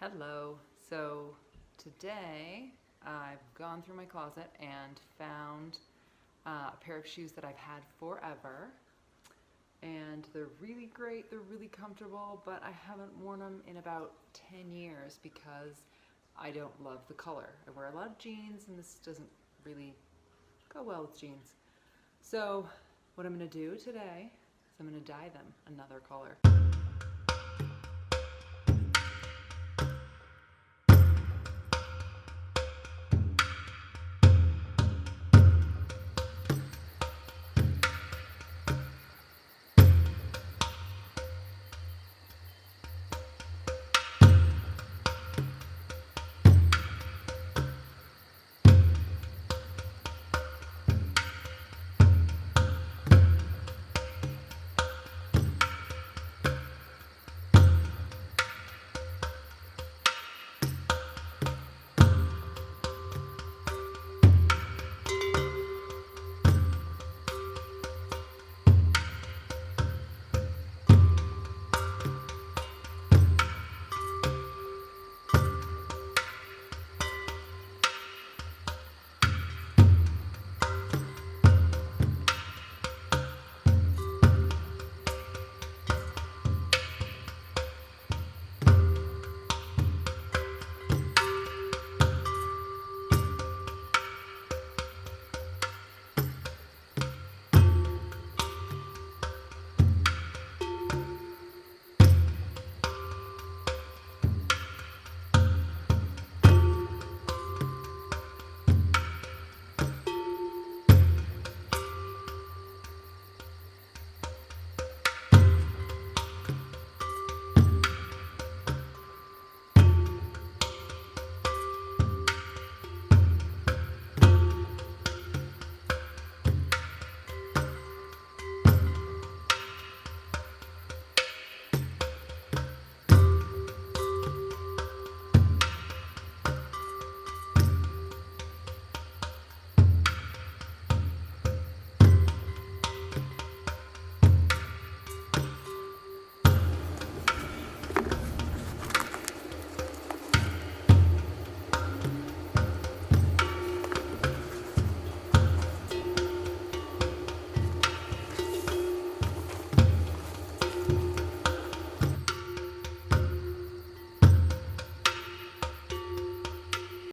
Hello. So today I've gone through my closet and found a pair of shoes that I've had forever, and they're really great, they're really comfortable, but I haven't worn them in about 10 years because I don't love the color. I wear a lot of jeans and this doesn't really go well with jeans. So what I'm going to do today is I'm going to dye them another color.